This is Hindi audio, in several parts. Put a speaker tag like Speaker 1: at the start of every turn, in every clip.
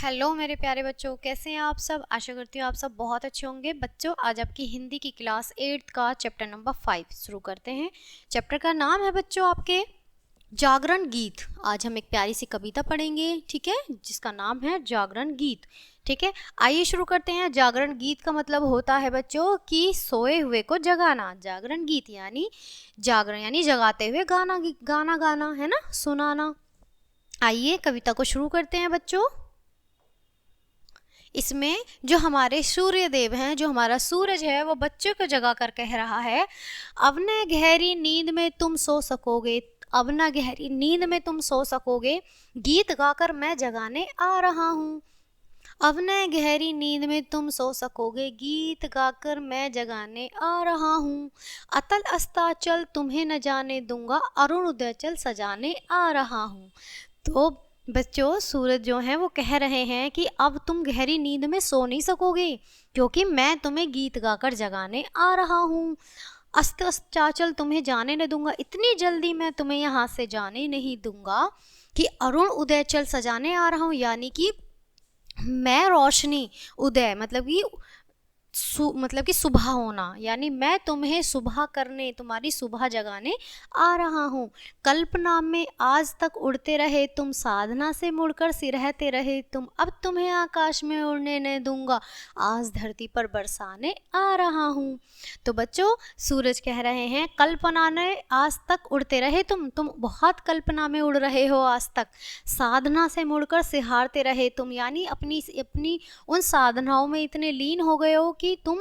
Speaker 1: हेलो मेरे प्यारे बच्चों, कैसे हैं आप सब। आशा करती हूँ आप सब बहुत अच्छे होंगे। बच्चों, आज आपकी हिंदी की क्लास 8th का चैप्टर नंबर 5 शुरू करते हैं। चैप्टर का नाम है बच्चों आपके जागरण गीत। आज हम एक प्यारी सी कविता पढ़ेंगे, ठीक है, जिसका नाम है जागरण गीत। ठीक है, आइए शुरू करते हैं। जागरण गीत का मतलब होता है बच्चों कि सोए हुए को जगाना। जागरण गीत यानी जागरण यानी जगाते हुए गाना गाना गाना है ना, सुनाना। आइए कविता को शुरू करते हैं बच्चों। इसमें जो हमारे सूर्य देव हैं, जो हमारा सूरज है, वो बच्चों को जगा कर कह रहा है, अब न गहरी नींद में तुम सो सकोगे, अब न गहरी नींद में तुम सो सकोगे, गीत गाकर मैं जगाने आ रहा हूँ। अब न गहरी नींद में तुम सो सकोगे, गीत गाकर मैं जगाने आ रहा हूँ। अतल अस्ताचल तुम्हें न जाने दूंगा, अरुण उदयचल सजाने आ रहा हूँ। तो बच्चों, सूरज जो है वो कह रहे हैं कि अब तुम गहरी नींद में सो नहीं सकोगे, क्योंकि मैं तुम्हें गीत गाकर जगाने आ रहा हूँ। अस्त अस्ताचल तुम्हें जाने न दूंगा, इतनी जल्दी मैं तुम्हें यहाँ से जाने नहीं दूंगा, कि अरुण उदयचल सजाने आ रहा हूँ, यानी कि मैं रोशनी, उदय मतलब कि सुबह होना, यानी मैं तुम्हें सुबह करने, तुम्हारी सुबह जगाने आ रहा हूँ। कल्पना में आज तक उड़ते रहे तुम, साधना से मुड़कर सिरहते रहे तुम, अब तुम्हें आकाश में उड़ने न दूंगा, आज धरती पर बरसाने आ रहा हूँ। तो बच्चों, सूरज कह रहे हैं कल्पना में आज तक उड़ते रहे तुम बहुत कल्पना में उड़ रहे हो आज तक। साधना से मुड़कर सिहारते रहे तुम, यानी अपनी अपनी उन साधनाओं में इतने लीन हो गए हो कि तुम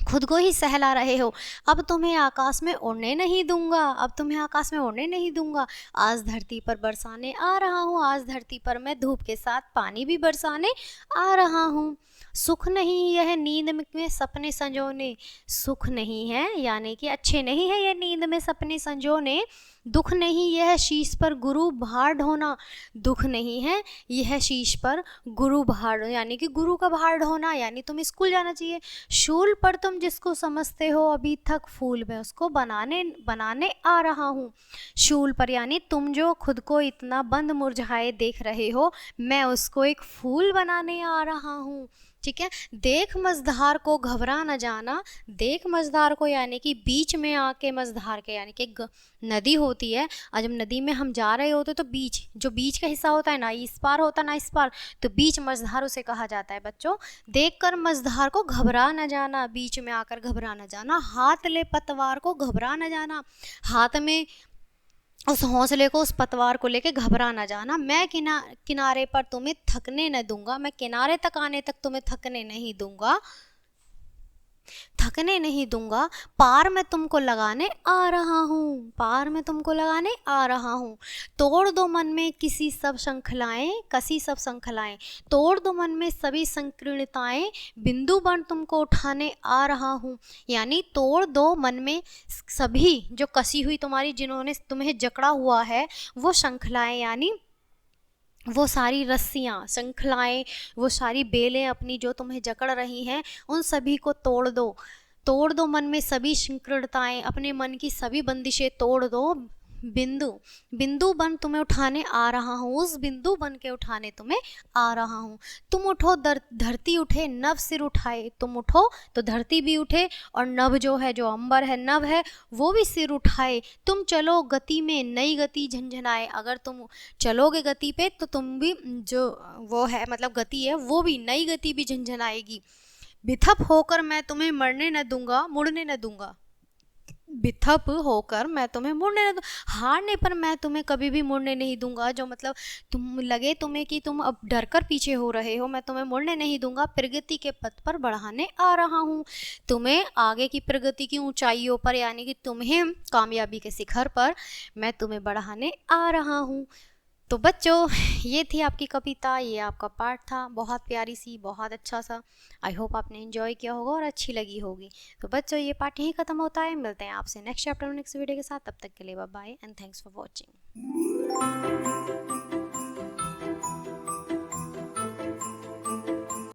Speaker 1: खुद को ही सहला रहे हो। अब तुम्हें आकाश में उड़ने नहीं दूंगा, अब तुम्हें आकाश में उड़ने नहीं दूंगा, आज धरती पर बरसाने आ रहा हूँ, आज धरती पर मैं धूप के साथ पानी भी बरसाने आ रहा हूँ। सुख नहीं यह नींद में सपने संजोने, सुख नहीं है यानी कि अच्छे नहीं है यह नींद में सपने संजोने, दुख नहीं यह शीश पर गुरु भार ढोना, दुख नहीं है यह शीश पर गुरु भार, यानी कि गुरु का भार ढोना, यानी तुम स्कूल जाना चाहिए। शूल पर तुम जिसको समझते हो अभी तक फूल, मैं उसको बनाने आ रहा हूँ। शूल पर यानी तुम जो खुद को इतना बंद मुरझाए देख रहे हो, मैं उसको एक फूल बनाने आ रहा हूँ। ठीक है, देख मझधार को घबरा न जाना, देख मझधार को यानी कि बीच में आके, मझधार के यानी कि नदी होती है, और जब नदी में हम जा रहे होते तो बीच, जो बीच का हिस्सा होता है ना इस पार होता ना इस पार, तो बीच मझधार उसे कहा जाता है। बच्चों, देखकर मझधार को घबरा न जाना, बीच में आकर घबरा न जाना, हाथ ले पतवार को घबरा न जाना, हाथ में उस हौसले को, उस पतवार को लेके घबरा ना जाना। मैं किनारे पर तुम्हें थकने न दूंगा, मैं किनारे तक आने तक तुम्हें थकने नहीं दूंगा, थकने नहीं दूंगा, पार मैं तुमको लगाने आ रहा हूँ, पार मैं तुमको लगाने आ रहा हूँ। तोड़ दो मन में किसी सब श्रृंखलाएं, कसी सब श्रृंखलाएं, तोड़ दो मन में सभी संकीर्णताएं, बिंदु बन तुमको उठाने आ रहा हूँ, यानी तोड़ दो मन में सभी जो कसी हुई तुम्हारी, जिन्होंने तुम्हें जकड़ा हुआ है, वो श्रृंखलाएं यानी वो सारी रस्सियाँ, श्रृंखलाएं, वो सारी बेलें अपनी जो तुम्हें जकड़ रही हैं, उन सभी को तोड़ दो। तोड़ दो मन में सभी संकीर्णताएं, अपने मन की सभी बंदिशें तोड़ दो, बिंदु बिंदु बन तुम्हें उठाने आ रहा हूँ, उस बिंदु बन के उठाने तुम्हें आ रहा हूँ। तुम उठो धरती उठे, नभ सिर उठाए, तुम उठो तो धरती भी उठे, और नभ जो है, जो अंबर है, नभ है, वो भी सिर उठाए। तुम चलो गति में नई गति झंझनाए, अगर तुम चलोगे गति पे तो तुम भी जो वो है मतलब गति है, वो भी नई गति भी झंझनाएगी। बिथप होकर मैं तुम्हें मरने न दूंगा, मुड़ने न दूंगा, बिथप होकर मैं तुम्हें मुड़ने न दूँ, हारने पर मैं तुम्हें कभी भी मुड़ने नहीं दूंगा। जो मतलब तुम लगे तुम्हें कि तुम अब डर कर पीछे हो रहे हो, मैं तुम्हें मुड़ने नहीं दूंगा, प्रगति के पथ पर बढ़ाने आ रहा हूँ, तुम्हें आगे की प्रगति की ऊंचाइयों पर, यानी कि तुम्हें कामयाबी के शिखर पर मैं तुम्हें बढ़ाने आ रहा हूँ। तो बच्चों, ये थी आपकी कविता, ये आपका पाठ था, बहुत प्यारी सी, बहुत अच्छा सा। आई होप आपने एंजॉय किया होगा और अच्छी लगी होगी। तो बच्चों, ये पाठ यहीं ख़त्म होता है, मिलते हैं आपसे नेक्स्ट चैप्टर नेक्स्ट वीडियो के साथ। तब तक के लिए bye bye and thanks for watching.